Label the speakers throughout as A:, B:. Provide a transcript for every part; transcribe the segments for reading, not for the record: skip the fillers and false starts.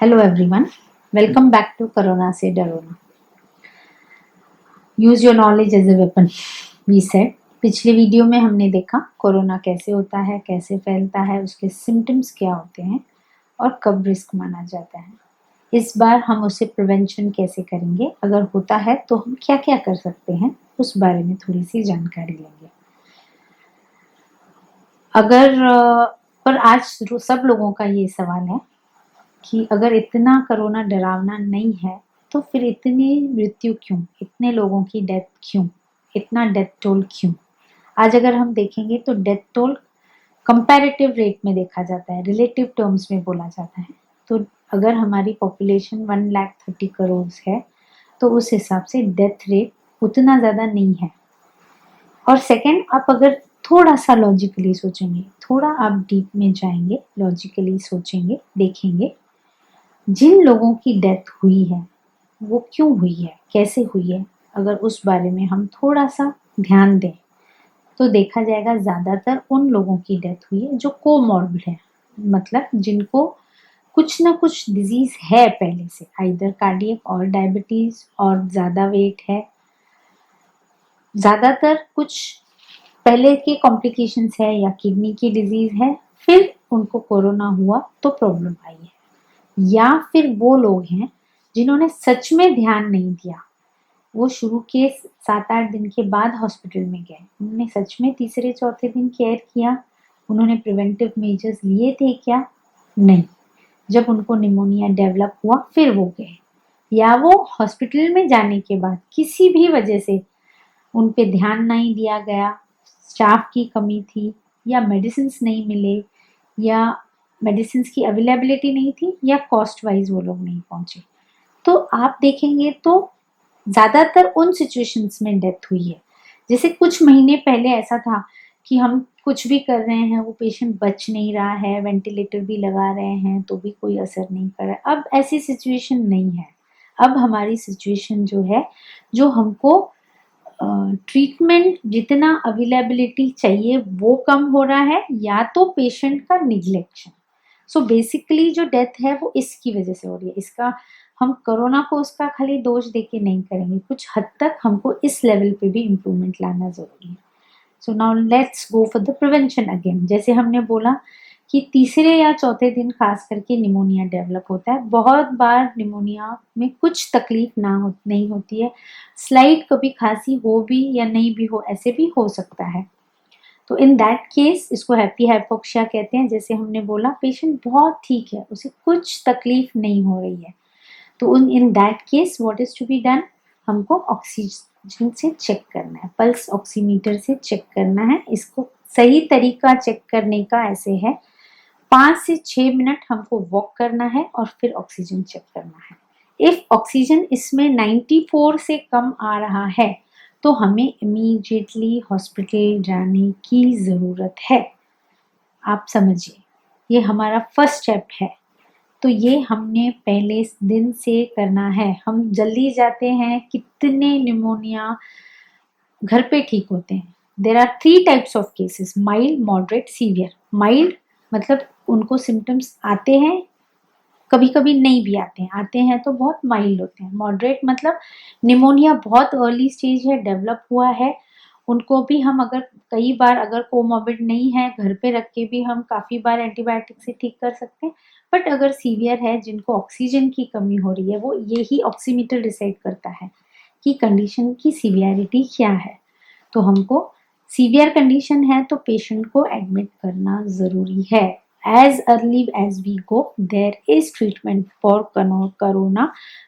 A: Hello everyone, welcome back to corona से डरो ना। Use your knowledge as a weapon, we said. पिछले video में हमने देखा कोरोना कैसे होता है, कैसे फैलता है, उसके सिम्टम्स क्या होते हैं और कब रिस्क माना जाता है। इस बार हम उसे प्रिवेंशन कैसे करेंगे, अगर होता है तो हम क्या क्या कर सकते हैं, उस बारे में थोड़ी सी जानकारी लेंगे। पर आज सब लोगों का ये सवाल है कि अगर इतना कोरोना डरावना नहीं है तो फिर इतनी मृत्यु क्यों, इतने लोगों की डेथ क्यों, इतना डेथ टोल क्यों। आज अगर हम देखेंगे तो डेथ टोल कंपैरेटिव रेट में देखा जाता है, रिलेटिव टर्म्स में बोला जाता है। तो अगर हमारी पॉपुलेशन 1,30,000 करोड़ है तो उस हिसाब से डेथ रेट उतना ज़्यादा नहीं है। और सेकंड, आप अगर थोड़ा सा लॉजिकली सोचेंगे, थोड़ा आप डीप में जाएंगे, लॉजिकली सोचेंगे, देखेंगे जिन लोगों की डेथ हुई है वो क्यों हुई है, कैसे हुई है, अगर उस बारे में हम थोड़ा सा ध्यान दें तो देखा जाएगा ज़्यादातर उन लोगों की डेथ हुई है जो कोमॉर्बिड है, मतलब जिनको कुछ ना कुछ डिजीज है पहले से, आइदर कार्डियक और डायबिटीज और ज़्यादा वेट है, ज़्यादातर कुछ पहले के कॉम्प्लिकेशंस है या किडनी की डिजीज है, फिर उनको कोरोना हुआ तो प्रॉब्लम आई है। या फिर वो लोग हैं जिन्होंने सच में ध्यान नहीं दिया, वो शुरू के 7-8 दिन के बाद हॉस्पिटल में गए, उन्होंने सच में तीसरे चौथे दिन केयर किया, उन्होंने प्रिवेंटिव मेजर्स लिए थे क्या? नहीं। जब उनको निमोनिया डेवलप हुआ फिर वो गए, या वो हॉस्पिटल में जाने के बाद किसी भी वजह से उन पे ध्यान नहीं दिया गया, स्टाफ की कमी थी, या मेडिसिन नहीं मिले, या मेडिसिन की अवेलेबिलिटी नहीं थी, या कॉस्ट वाइज वो लोग नहीं पहुंचे। तो आप देखेंगे तो ज़्यादातर उन सिचुएशंस में डेथ हुई है। जैसे कुछ महीने पहले ऐसा था कि हम कुछ भी कर रहे हैं, वो पेशेंट बच नहीं रहा है, वेंटिलेटर भी लगा रहे हैं तो भी कोई असर नहीं कर रहा है। अब ऐसी सिचुएशन नहीं है। अब हमारी सिचुएशन जो है, जो हमको ट्रीटमेंट जितना अवेलेबिलिटी चाहिए वो कम हो रहा है, या तो पेशेंट का निग्लेक्शन। सो बेसिकली जो डेथ है वो इसकी वजह से हो रही है। इसका हम कोरोना को उसका खाली दोष देके नहीं करेंगे, कुछ हद तक हमको इस लेवल पे भी इम्प्रूवमेंट लाना जरूरी है। So now let's go for the prevention again. जैसे हमने बोला कि तीसरे या चौथे दिन खास करके निमोनिया डेवलप होता है। बहुत बार निमोनिया में कुछ तकलीफ नहीं होती है, स्लाइट कभी खांसी हो भी या नहीं भी हो, ऐसे भी हो सकता है। तो इन दैट केस इसको हैप्पी हाइपोक्सिया कहते हैं। जैसे हमने बोला पेशेंट बहुत ठीक है, उसे कुछ तकलीफ नहीं हो रही है, तो in that case what is to be done, हमको ऑक्सीजन से चेक करना है, पल्स ऑक्सीमीटर से चेक करना है। इसको सही तरीका चेक करने का ऐसे है, 5 से 6 मिनट हमको वॉक करना है और फिर ऑक्सीजन चेक करना है। इफ ऑक्सीजन इसमें 94 से कम आ रहा है तो हमें इमीडिएटली हॉस्पिटल जाने की ज़रूरत है। आप समझिए, ये हमारा फर्स्ट स्टेप है। तो ये हमने पहले दिन से करना है। हम जल्दी जाते हैं, कितने निमोनिया घर पे ठीक होते हैं। There are 3 types of cases, mild, moderate, severe. Mild मतलब उनको सिम्टम्स आते हैं, कभी कभी नहीं भी आते हैं तो बहुत माइल्ड होते हैं। मॉडरेट मतलब निमोनिया बहुत अर्ली स्टेज है, डेवलप हुआ है, उनको भी हम अगर कई बार अगर कोमॉर्बिड नहीं है, घर पे रख के भी हम काफ़ी बार एंटीबायोटिक से ठीक कर सकते हैं। बट अगर सीवियर है, जिनको ऑक्सीजन की कमी हो रही है, वो यही ऑक्सीमीटर डिसाइड करता है कि कंडीशन की सीवियरिटी क्या है। तो हमको सीवियर कंडीशन है तो पेशेंट को एडमिट करना ज़रूरी है। As early as we go, there is treatment for corona,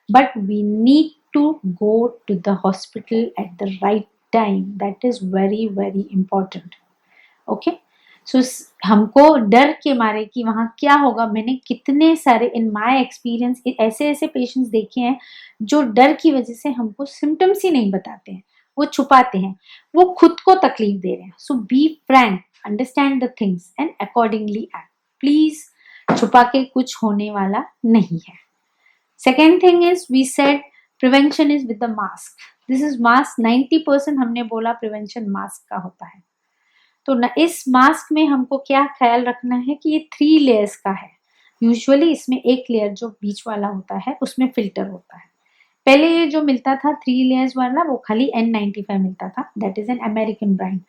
A: but we need to go to the hospital at the right time. That is very very important. Okay? So हमको डर के मारे कि वहाँ क्या होगा, मैंने कितने सारे इन माय एक्सपीरियंस ऐसे ऐसे पेशेंट्स देखे हैं जो डर की वजह से हमको सिम्टम्स ही नहीं बताते हैं, वो छुपाते हैं, वो खुद को तकलीफ दे रहे हैं। So be frank, understand the things and accordingly act. Please छुपा के कुछ होने वाला नहीं है। Second thing is we said prevention is with the mask. This is mask. 90% हमने बोला प्रिवेंशन मास्क का होता है। तो इस मास्क में हमको क्या ख्याल रखना है कि ये 3 लेयर्स का है। यूजुअली इसमें एक लेयर जो बीच वाला होता है उसमें फिल्टर होता है। पहले ये जो मिलता था 3 लेयर्स वाला वो खाली N95 मिलता था, that is an American brand.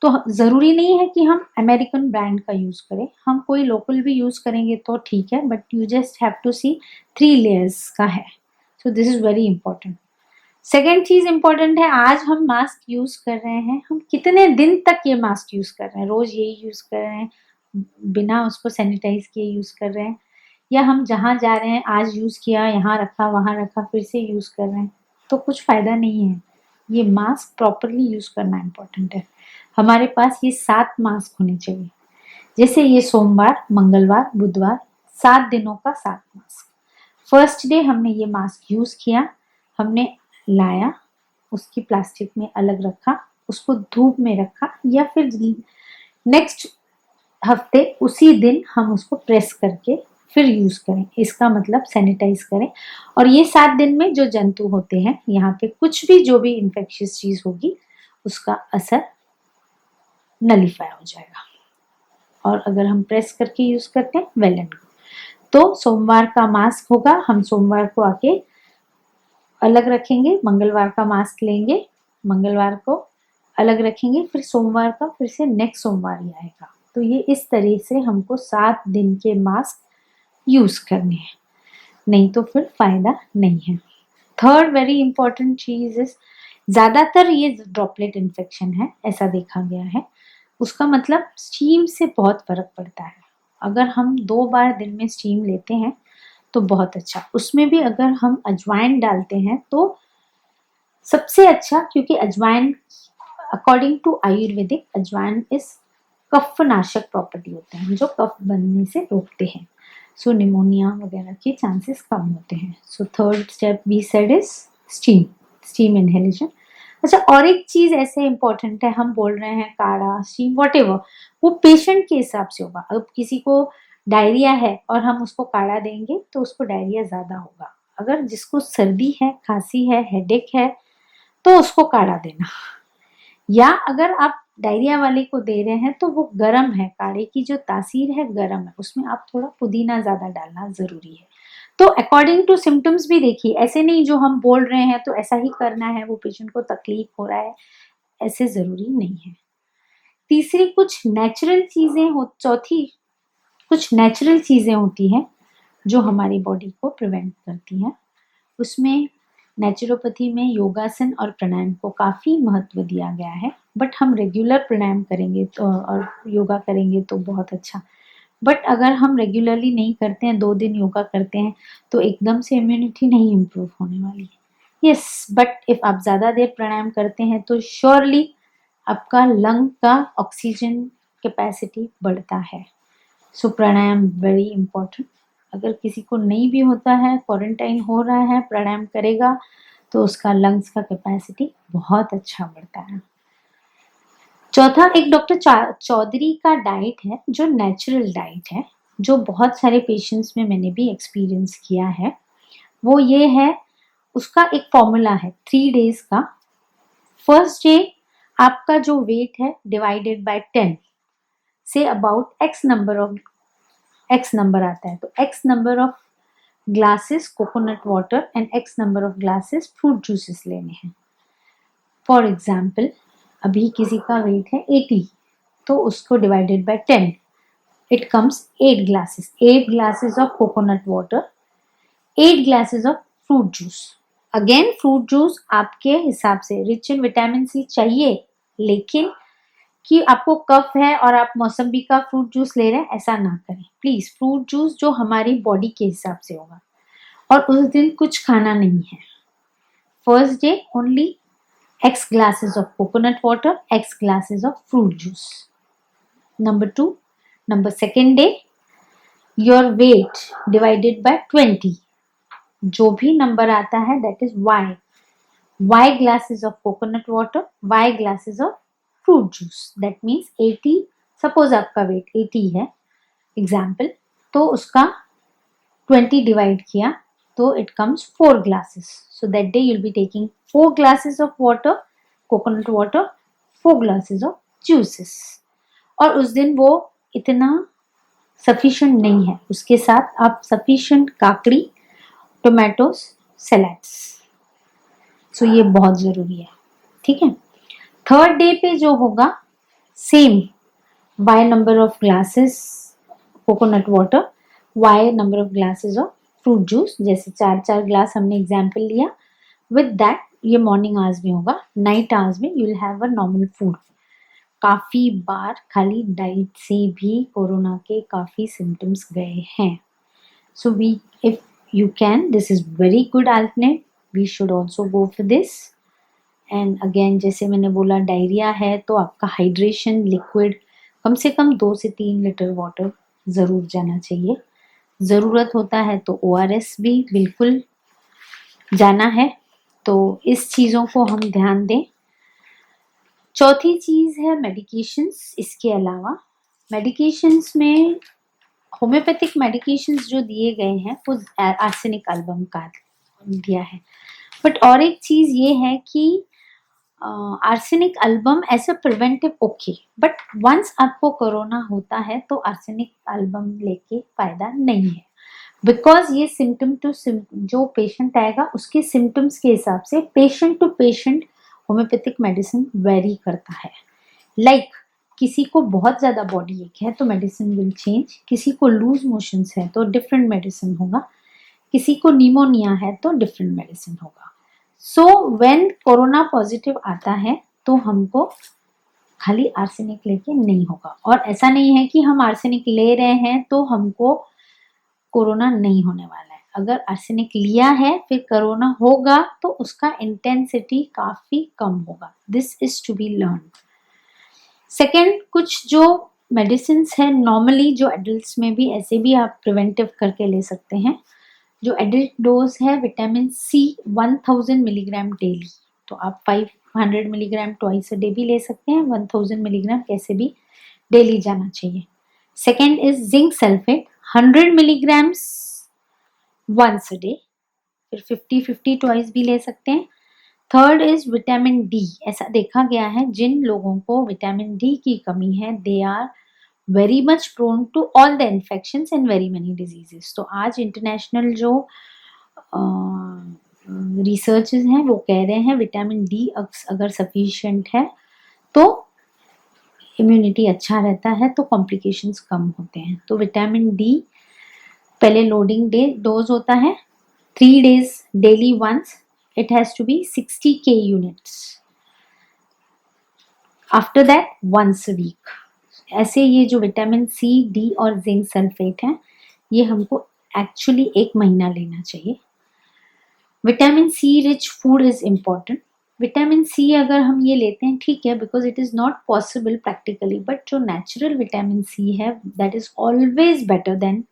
A: तो ज़रूरी नहीं है कि हम अमेरिकन ब्रांड का यूज़ करें, हम कोई लोकल भी यूज़ करेंगे तो ठीक है, but you just have to see 3 layers का है। So this is very important. Second चीज़ इंपॉर्टेंट है, आज हम मास्क यूज़ कर रहे हैं, हम कितने दिन तक ये मास्क यूज़ कर रहे हैं, रोज़ यही यूज़ कर रहे हैं, बिना उसको सैनिटाइज किए यूज़ कर रहे हैं, या हम जहाँ जा रहे हैं आज यूज़ किया, यहाँ रखा, वहाँ रखा, फिर से यूज़ कर रहे हैं, तो कुछ फ़ायदा नहीं है। ये मास्क प्रॉपरली यूज़ करना इम्पोर्टेंट है। हमारे पास ये 7 मास्क होने चाहिए। जैसे ये सोमवार, मंगलवार, बुधवार, 7 दिनों का 7 मास्क। फर्स्ट डे हमने ये मास्क यूज़ किया, हमने लाया, उसकी प्लास्टिक में अलग रखा, उसको धूप में रखा, या फिर नेक्स्ट हफ्ते उसी दिन हम उसको प्रेस करके फिर यूज़ करें, इसका मतलब सैनिटाइज करें। और ये 7 दिन में जो जंतु होते हैं, यहाँ पे कुछ भी जो भी इन्फेक्शियस चीज़ होगी उसका असर नलीफाई हो जाएगा। और अगर हम प्रेस करके यूज़ करते हैं, वेल एंड गुड। तो सोमवार का मास्क होगा, हम सोमवार को आके अलग रखेंगे, मंगलवार का मास्क लेंगे, मंगलवार को अलग रखेंगे, फिर सोमवार का फिर से नेक्स्ट सोमवार ही आएगा। तो ये इस तरह से हमको 7 दिन के मास्क यूज़ करने हैं, नहीं तो फिर फ़ायदा नहीं है। Third very important cheese is, ज़्यादातर ये ड्रॉपलेट इन्फेक्शन है, ऐसा देखा गया है। उसका मतलब स्टीम से बहुत फ़र्क पड़ता है। अगर हम 2 बार दिन में स्टीम लेते हैं तो बहुत अच्छा। उसमें भी अगर हम अजवाइन डालते हैं तो सबसे अच्छा, क्योंकि अजवाइन अकॉर्डिंग टू आयुर्वेदिक अजवाइन इस कफनाशक प्रॉपर्टी होते हैं जो कफ बनने से रोकते हैं। सो निमोनिया वगैरह के चांसेस कम होते हैं। So third step we said is steam inhalation. अच्छा, और एक चीज ऐसे इंपॉर्टेंट है, हम बोल रहे हैं काढ़ा, स्टीम, वॉटेवर, वो पेशेंट के हिसाब से होगा। अब किसी को डायरिया है और हम उसको काढ़ा देंगे तो उसको डायरिया ज्यादा होगा। अगर जिसको सर्दी है, खांसी है, हेडेक है, तो उसको काढ़ा देना। या अगर आप डायरिया वाले को दे रहे हैं तो वो गर्म है, काढ़े की जो तासीर है गर्म है, उसमें आप थोड़ा पुदीना ज्यादा डालना जरूरी है। तो अकॉर्डिंग टू सिम्टम्स भी देखिए, ऐसे नहीं जो हम बोल रहे हैं तो ऐसा ही करना है, वो पेशेंट को तकलीफ हो रहा है, ऐसे जरूरी नहीं है। तीसरी कुछ नेचुरल चीजें हो, चौथी कुछ नेचुरल चीजें होती हैं जो हमारी बॉडी को प्रिवेंट करती हैं। उसमें नेचुरोपैथी में योगासन और प्राणायाम को काफ़ी महत्व दिया गया है, बट हम रेगुलर प्राणायाम करेंगे तो और योगा करेंगे तो बहुत अच्छा। बट अगर हम रेगुलरली नहीं करते हैं, 2 दिन योगा करते हैं, तो एकदम से इम्यूनिटी नहीं इम्प्रूव होने वाली है। यस, बट इफ आप ज़्यादा देर प्राणायाम करते हैं तो श्योरली आपका लंग का ऑक्सीजन कैपेसिटी बढ़ता है। सो प्राणायाम वेरी इंपॉर्टेंट। अगर किसी को नहीं भी होता है, क्वारंटाइन हो रहा है, प्राणायाम करेगा तो उसका लंग्स का कैपेसिटी बहुत अच्छा बढ़ता है। चौथा, एक डॉक्टर चौधरी का डाइट है जो नेचुरल डाइट है, जो बहुत सारे पेशेंट्स में मैंने भी एक्सपीरियंस किया है। वो ये है, उसका एक फॉर्मूला है 3 डेज का। फर्स्ट डे आपका जो वेट है divided by 10 say about x number आता है, तो x number of glasses coconut water and x number of glasses fruit juices लेने हैं। फॉर एग्जाम्पल, अभी किसी का वेट है 80, तो उसको divided by 10, it comes 8 glasses. 8 glasses of coconut water, 8 glasses of fruit juice. Again fruit juice आपके हिसाब से, रिच इन विटामिन सी चाहिए, लेकिन कि आपको कफ है और आप मौसम्बी का फ्रूट जूस ले रहे हैं, ऐसा ना करें प्लीज। फ्रूट जूस जो हमारी बॉडी के हिसाब से होगा, और उस दिन कुछ खाना नहीं है। First day only x glasses of coconut water, x glasses of fruit juice. Number second day, your weight divided by 20, जो भी नंबर आता है that is y glasses of coconut water, y glasses of fruit juice, that means 80। Suppose आपका wait 80 है example, तो उसका 20 divide किया तो it comes 4 glasses. So that day you'll be taking 4 glasses of water, coconut water, 4 glasses of juices. और उस दिन वो इतना सफिशिएंट नहीं है, उसके साथ आप सफिशिएंट काकड़ी, टोमेटोज, सैलेड्स, सो ये बहुत जरूरी है। ठीक है। थर्ड डे पे जो होगा same, y number of glasses coconut water, y number of glasses of fruit juice, जैसे 4-4 ग्लास हमने एग्जाम्पल लिया। विद दैट ये मॉर्निंग आवर्स में होगा, नाइट आवर्स में you will have a normal food. काफी बार खाली डाइट से भी कोरोना के काफी सिम्टम्स गए हैं। So we if you can, this is very good alternate, we should also go for this. And again जैसे मैंने बोला, डायरिया है तो आपका हाइड्रेशन लिक्विड कम से कम 2 से 3 लीटर वाटर ज़रूर जाना चाहिए। ज़रूरत होता है तो ORS भी बिल्कुल जाना है। तो इस चीज़ों को हम ध्यान दें। चौथी चीज़ है मेडिकेशंस। इसके अलावा मेडिकेशंस में होम्योपैथिक मेडिकेशंस जो दिए गए हैं वो आर्सेनिक एल्बम का दिया है। बट और एक चीज़ ये है कि arsenic album as a preventive okay, but once आपको कोरोना होता है तो आर्सेनिक एल्बम लेके फायदा नहीं है, बिकॉज ये सिम्टम टू जो पेशेंट आएगा उसके सिम्टम्स के हिसाब से patient to patient homeopathic medicine vary करता है। लाइक किसी को बहुत ज़्यादा बॉडी एक है तो मेडिसिन विल चेंज, किसी को लूज मोशंस है तो डिफरेंट मेडिसिन होगा, किसी को निमोनिया है तो डिफरेंट मेडिसिन होगा। सो व्हेन कोरोना पॉजिटिव आता है तो हमको खाली आर्सेनिक लेके नहीं होगा। और ऐसा नहीं है कि हम आर्सेनिक ले रहे हैं तो हमको कोरोना नहीं होने वाला है। अगर आर्सेनिक लिया है फिर कोरोना होगा तो उसका इंटेंसिटी काफी कम होगा। This is to be learn. Second, कुछ जो मेडिसिन है नॉर्मली जो एडल्ट्स में भी ऐसे भी आप प्रिवेंटिव करके ले सकते हैं। जो एडल्ट डोज है विटामिन सी 1000 मिलीग्राम डेली, तो आप 500 मिलीग्राम ट्वाइस अ डे भी ले सकते हैं, 1000 मिलीग्राम कैसे भी डेली जाना चाहिए। Second is zinc sulphate 100 milligrams once a day, फिर 50-50 ट्वाइस भी ले सकते हैं। Third is vitamin D. ऐसा देखा गया है जिन लोगों को विटामिन डी की कमी है they are very much prone to all the infections and very many diseases. तो आज इंटरनेशनल जो रिसर्चेस हैं वो कह रहे हैं विटामिन डी अगर सफिशिएंट है तो इम्यूनिटी अच्छा रहता है, तो कॉम्प्लिकेशंस कम होते हैं। तो विटामिन डी पहले लोडिंग डे डोज होता है 3 days daily once, it has to be 60K units. After that once a week. ऐसे ये जो विटामिन सी, डी और जिंक सल्फेट है ये हमको एक्चुअली 1 महीना लेना चाहिए। Vitamin C rich food is important. Vitamin C अगर हम ये लेते हैं ठीक है, because it is not possible practically, but जो नेचुरल विटामिन सी है that is always better than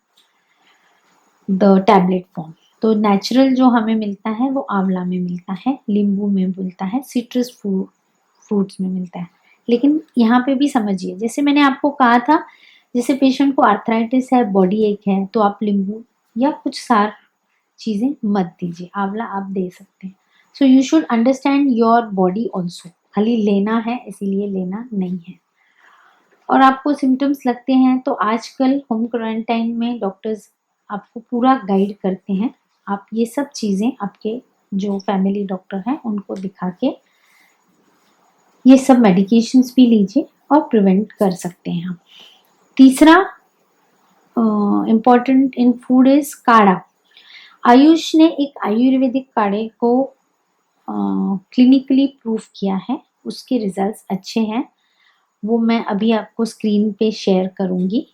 A: the tablet form. तो नेचुरल जो हमें मिलता है वो आंवला में मिलता है, नींबू में मिलता है, सिट्रस फ्रूट्स में मिलता है। लेकिन यहाँ पे भी समझिए, जैसे मैंने आपको कहा था, जैसे पेशेंट को आर्थराइटिस है, बॉडी एक है, तो आप नींबू या कुछ सार चीज़ें मत दीजिए, आंवला आप दे सकते हैं। So you should understand your body also, खाली लेना है इसीलिए लेना नहीं है। और आपको सिम्टम्स लगते हैं तो आजकल होम क्वारंटाइन में डॉक्टर्स आपको पूरा गाइड करते हैं। आप ये सब चीज़ें आपके जो फैमिली डॉक्टर हैं उनको दिखा के ये सब मेडिकेशंस भी लीजिए और प्रिवेंट कर सकते हैं आप। तीसरा इम्पॉर्टेंट इन फूड इज काढ़ा। आयुष ने एक आयुर्वेदिक काढ़े को क्लिनिकली प्रूव किया है, उसके रिजल्ट्स अच्छे हैं, वो मैं अभी आपको स्क्रीन पे शेयर करूँगी।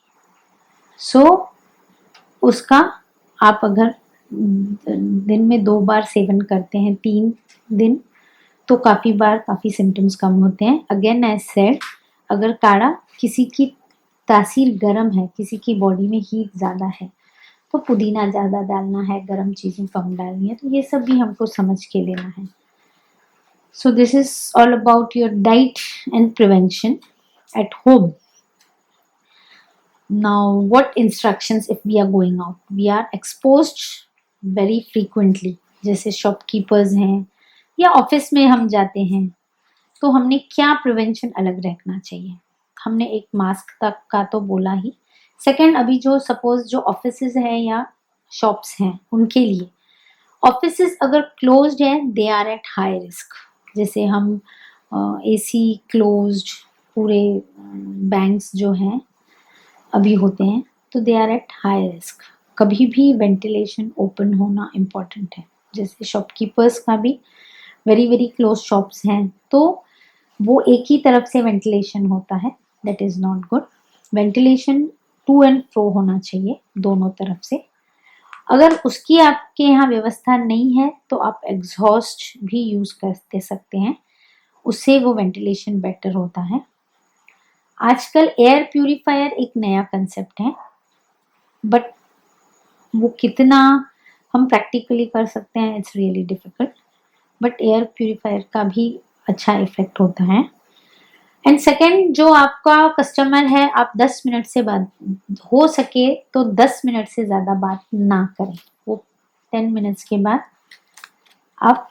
A: सो उसका आप अगर दिन में 2 बार सेवन करते हैं 3 दिन तो काफ़ी सिम्टम्स कम होते हैं। अगेन आई सेड, अगर काढ़ा किसी की तासीर गर्म है, किसी की बॉडी में हीट ज़्यादा है तो पुदीना ज़्यादा डालना है, गर्म चीज़ें कम डालनी है, तो ये सब भी हमको समझ के लेना है। So this is all about your diet and prevention at home. Now, what instructions if we are going out? We are exposed very frequently. जैसे शॉपकीपर्स हैं या ऑफिस में हम जाते हैं तो हमने क्या प्रिवेंशन अलग रखना चाहिए। हमने एक मास्क तक का तो बोला ही, सेकंड, अभी जो सपोज जो ऑफिसेज हैं या शॉप्स हैं उनके लिए, ऑफिसेज अगर क्लोज्ड है they are at high risk. जैसे हम एसी क्लोज्ड, पूरे बैंक्स जो हैं अभी होते हैं, तो they are at high risk. कभी भी वेंटिलेशन ओपन होना इम्पॉर्टेंट है। जैसे शॉपकीपर्स का भी वेरी वेरी क्लोज शॉप्स हैं, तो वो एक ही तरफ से वेंटिलेशन होता है, that is not good. Ventilation to and fro होना चाहिए दोनों तरफ से। अगर उसकी आपके यहाँ व्यवस्था नहीं है तो आप एग्जॉस्ट भी यूज कर दे सकते हैं, उससे वो वेंटिलेशन बेटर होता है। आजकल एयर प्यूरिफायर एक नया कंसेप्ट है, बट वो कितना हम प्रैक्टिकली कर सकते हैं, it's really difficult. But air purifier का भी अच्छा इफेक्ट होता है। एंड सेकेंड, जो आपका कस्टमर है, आप 10 मिनट से बात, हो सके तो 10 मिनट से ज़्यादा बात ना करें। वो 10 मिनट्स के बाद आप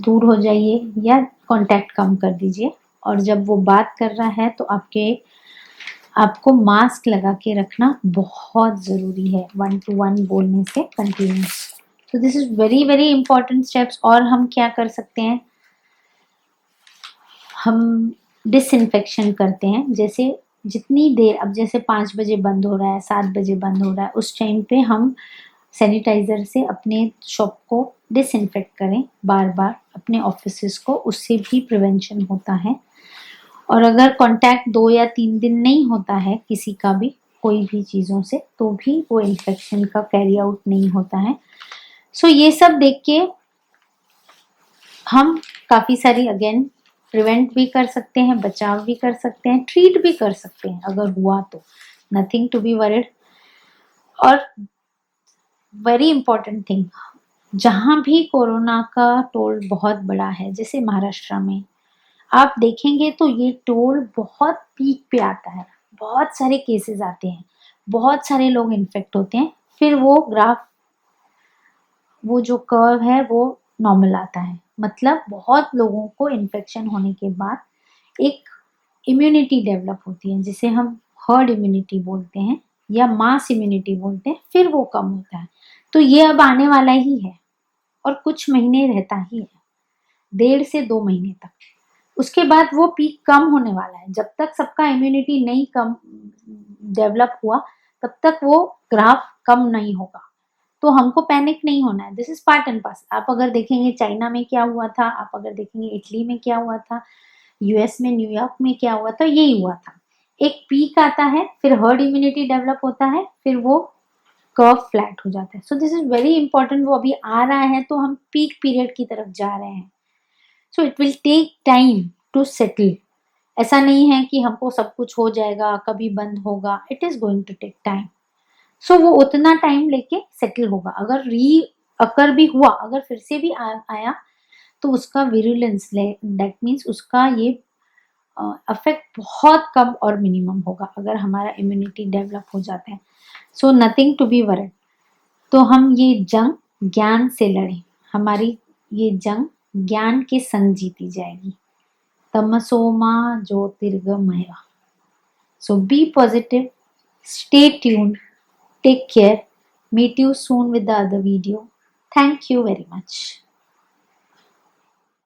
A: दूर हो जाइए या कांटेक्ट कम कर दीजिए। और जब वो बात कर रहा है तो आपको मास्क लगा के रखना बहुत ज़रूरी है 1 to 1 बोलने से कंटिन्यूस। तो this is very very important steps. और हम क्या कर सकते हैं, हम डिसइंफेक्शन करते हैं। जैसे जितनी देर, अब जैसे 5 बजे बंद हो रहा है, 7 बजे बंद हो रहा है, उस टाइम पे हम सैनिटाइज़र से अपने शॉप को डिसइंफेक्ट करें बार बार, अपने ऑफिसेस को, उससे भी प्रिवेंशन होता है। और अगर कांटेक्ट 2 या 3 दिन नहीं होता है किसी का भी कोई भी चीज़ों से, तो भी वो इन्फेक्शन का कैरी आउट नहीं होता है। सो ये सब देख के हम काफ़ी सारी अगेन प्रिवेंट भी कर सकते हैं, बचाव भी कर सकते हैं, ट्रीट भी कर सकते हैं अगर हुआ तो। Nothing to be worried. और वेरी इंपॉर्टेंट थिंग, जहाँ भी कोरोना का टोल बहुत बड़ा है, जैसे महाराष्ट्र में आप देखेंगे तो ये टोल बहुत पीक पे आता है, बहुत सारे केसेस आते हैं, बहुत सारे लोग इन्फेक्ट होते हैं, फिर वो ग्राफ, वो जो कर्व है वो नॉर्मल आता है। मतलब बहुत लोगों को इन्फेक्शन होने के बाद एक इम्यूनिटी डेवलप होती है, जिसे हम हर्ड इम्यूनिटी बोलते हैं या मास इम्यूनिटी बोलते हैं, फिर वो कम होता है। तो ये अब आने वाला ही है और कुछ महीने रहता ही है, 1.5 से 2 महीने तक। उसके बाद वो पीक कम होने वाला है। जब तक सबका इम्यूनिटी नहीं कम डेवलप हुआ, तब तक वो ग्राफ कम नहीं होगा। तो हमको पैनिक नहीं होना है, this is part and parcel. आप अगर देखेंगे चाइना में क्या हुआ था, आप अगर देखेंगे इटली में क्या हुआ था, यूएस में न्यूयॉर्क में क्या हुआ था, यही हुआ था। एक पीक आता है, फिर हर्ड इम्यूनिटी डेवलप होता है, फिर वो कर्व फ्लैट हो जाता है। So this is very important. वो अभी आ रहा है तो हम पीक पीरियड की तरफ जा रहे हैं। So it will take time to settle. ऐसा नहीं है कि हमको सब कुछ हो जाएगा, कभी बंद होगा, it is going to take time. So वो उतना टाइम लेके सेटल होगा। अगर री अकर भी हुआ, अगर फिर से भी आया, तो उसका विरुलेंस, दैट मीन्स उसका ये अफेक्ट बहुत कम और मिनिमम होगा अगर हमारा इम्यूनिटी डेवलप हो जाता है। So nothing to be worried. तो हम ये जंग ज्ञान से लड़ें। हमारी ये जंग ज्ञान के संग जीती जाएगी। तमसोमा ज्योतिर्गमय। So be positive, stay tuned, take care. Meet you soon with the other video. Thank you very much.